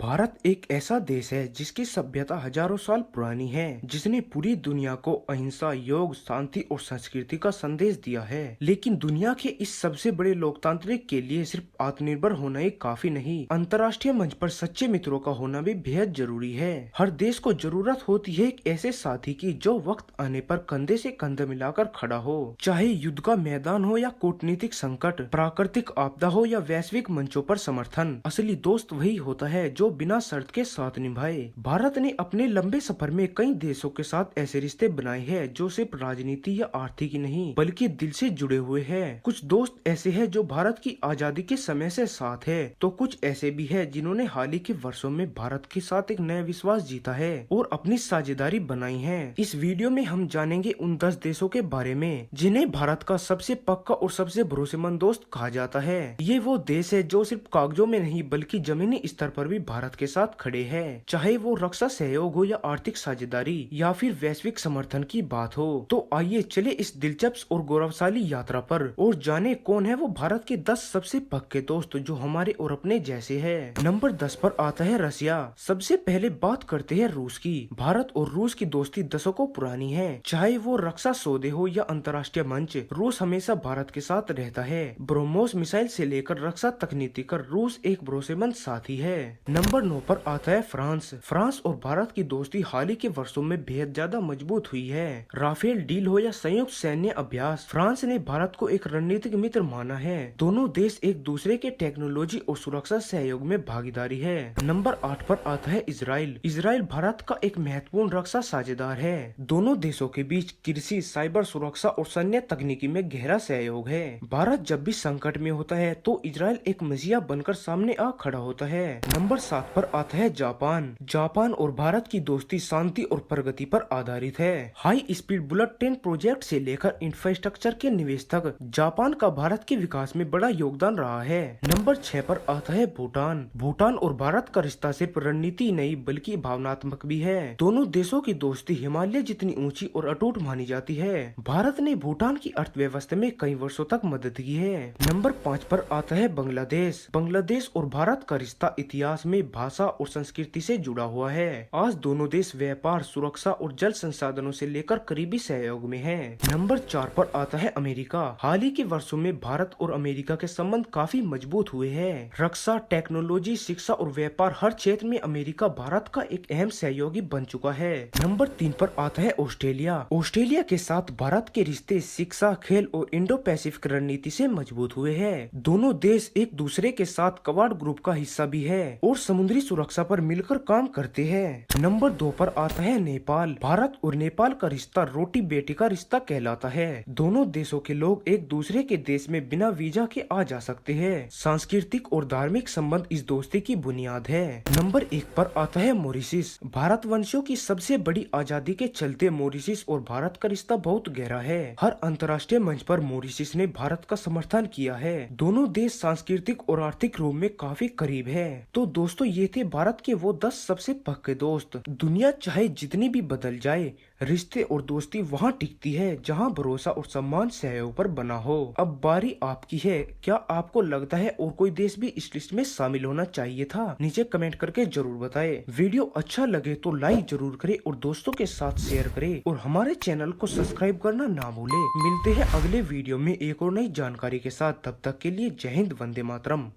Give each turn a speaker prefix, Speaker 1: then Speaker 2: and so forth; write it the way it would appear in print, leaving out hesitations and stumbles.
Speaker 1: भारत एक ऐसा देश है जिसकी सभ्यता हजारों साल पुरानी है, जिसने पूरी दुनिया को अहिंसा, योग, शांति और संस्कृति का संदेश दिया है। लेकिन दुनिया के इस सबसे बड़े लोकतांत्रिक के लिए सिर्फ आत्मनिर्भर होना ही काफी नहीं, अंतर्राष्ट्रीय मंच पर सच्चे मित्रों का होना भी बेहद जरूरी है। हर देश को जरूरत होती है एक ऐसे साथी की जो वक्त आने पर कंधे से कंधा मिलाकर खड़ा हो, चाहे युद्ध का मैदान हो या कूटनीतिक संकट, प्राकृतिक आपदा हो या वैश्विक मंचों पर समर्थन। असली दोस्त वही होता है जो बिना शर्त के साथ निभाए। भारत ने अपने लंबे सफर में कई देशों के साथ ऐसे रिश्ते बनाए हैं जो सिर्फ राजनीति या आर्थिक ही नहीं बल्कि दिल से जुड़े हुए हैं। कुछ दोस्त ऐसे हैं जो भारत की आजादी के समय से साथ है, तो कुछ ऐसे भी हैं जिन्होंने हाल ही के वर्षों में भारत के साथ एक नया विश्वास जीता है और अपनी साझेदारी बनाई है। इस वीडियो में हम जानेंगे उन 10 देशों के बारे में जिन्हें भारत का सबसे पक्का और सबसे भरोसेमंद दोस्त कहा जाता है। ये वो देश है जो सिर्फ कागजों में नहीं बल्कि जमीनी स्तर पर भी भारत के साथ खड़े हैं, चाहे वो रक्षा सहयोग हो या आर्थिक साझेदारी या फिर वैश्विक समर्थन की बात हो। तो आइए चले इस दिलचस्प और गौरवशाली यात्रा पर और जाने कौन है वो भारत के 10 सबसे पक्के दोस्त जो हमारे और अपने जैसे हैं। नंबर 10 पर आता है रसिया। सबसे पहले बात करते हैं रूस की। भारत और रूस की दोस्ती दशकों पुरानी है, चाहे वो रक्षा सौदे हो या अंतर्राष्ट्रीय मंच, रूस हमेशा भारत के साथ रहता है। ब्रह्मोस मिसाइल से लेकर रक्षा तकनीकी कर रूस एक भरोसेमंद साथी है। नंबर 9 पर आता है फ्रांस। फ्रांस और भारत की दोस्ती हाल ही के वर्षों में बेहद ज्यादा मजबूत हुई है। राफेल डील हो या संयुक्त सैन्य अभ्यास, फ्रांस ने भारत को एक रणनीतिक मित्र माना है। दोनों देश एक दूसरे के टेक्नोलॉजी और सुरक्षा सहयोग में भागीदारी है। नंबर 8 पर आता है इजराइल। इजराइल भारत का एक महत्वपूर्ण रक्षा साझेदार है। दोनों देशों के बीच कृषि, साइबर सुरक्षा और सैन्य तकनीकी में गहरा सहयोग है। भारत जब भी संकट में होता है तो इजराइल एक मसीहा बनकर सामने आ खड़ा होता है। नंबर 7 पर आता है जापान। जापान और भारत की दोस्ती शांति और प्रगति पर आधारित है। High speed bullet train project से लेकर इंफ्रास्ट्रक्चर के निवेश तक जापान का भारत के विकास में बड़ा योगदान रहा है। नंबर 6 पर आता है भूटान। भूटान और भारत का रिश्ता सिर्फ रणनीति नहीं बल्कि भावनात्मक भी है। दोनों देशों की दोस्ती हिमालय जितनी ऊंची और अटूट मानी जाती है। भारत ने भूटान की अर्थव्यवस्था में कई वर्षों तक मदद की है। नंबर 5 पर आता है बांग्लादेश। बांग्लादेश और भारत का रिश्ता इतिहास में भाषा और संस्कृति से जुड़ा हुआ है। आज दोनों देश व्यापार, सुरक्षा और जल संसाधनों से लेकर करीबी सहयोग में हैं। नंबर 4 पर आता है अमेरिका। हाल ही के वर्षों में भारत और अमेरिका के संबंध काफी मजबूत हुए हैं। रक्षा, टेक्नोलॉजी, शिक्षा और व्यापार हर क्षेत्र में अमेरिका भारत का एक अहम सहयोगी बन चुका है। नंबर 3 पर आता है ऑस्ट्रेलिया। ऑस्ट्रेलिया के साथ भारत के रिश्ते शिक्षा, खेल और इंडो पैसिफिक रणनीति से मजबूत हुए हैं। दोनों देश एक दूसरे के साथ क्वाड ग्रुप का हिस्सा भी है और समुद्री सुरक्षा पर मिलकर काम करते हैं। नंबर 2 पर आता है नेपाल। भारत और नेपाल का रिश्ता रोटी बेटी का रिश्ता कहलाता है। दोनों देशों के लोग एक दूसरे के देश में बिना वीजा के आ जा सकते हैं। सांस्कृतिक और धार्मिक संबंध इस दोस्ती की बुनियाद है। नंबर 1 पर आता है मॉरिशस। भारत वंशियों की सबसे बड़ी आजादी के चलते मॉरिशस और भारत का रिश्ता बहुत गहरा है। हर अंतर्राष्ट्रीय मंच पर मॉरिशस ने भारत का समर्थन किया है। दोनों देश सांस्कृतिक और आर्थिक रूप में काफी करीब है। तो दोस्तों ये थे भारत के वो 10 सबसे पक्के दोस्त। दुनिया चाहे जितनी भी बदल जाए, रिश्ते और दोस्ती वहाँ टिकती है जहाँ भरोसा और सम्मान सहयोग पर बना हो। अब बारी आपकी है, क्या आपको लगता है और कोई देश भी इस लिस्ट में शामिल होना चाहिए था? नीचे कमेंट करके जरूर बताएं। वीडियो अच्छा लगे तो लाइक जरूर करें और दोस्तों के साथ शेयर करें और हमारे चैनल को सब्सक्राइब करना ना भूले। मिलते हैं अगले वीडियो में एक और नई जानकारी के साथ। तब तक के लिए जय हिंद, वंदे मातरम।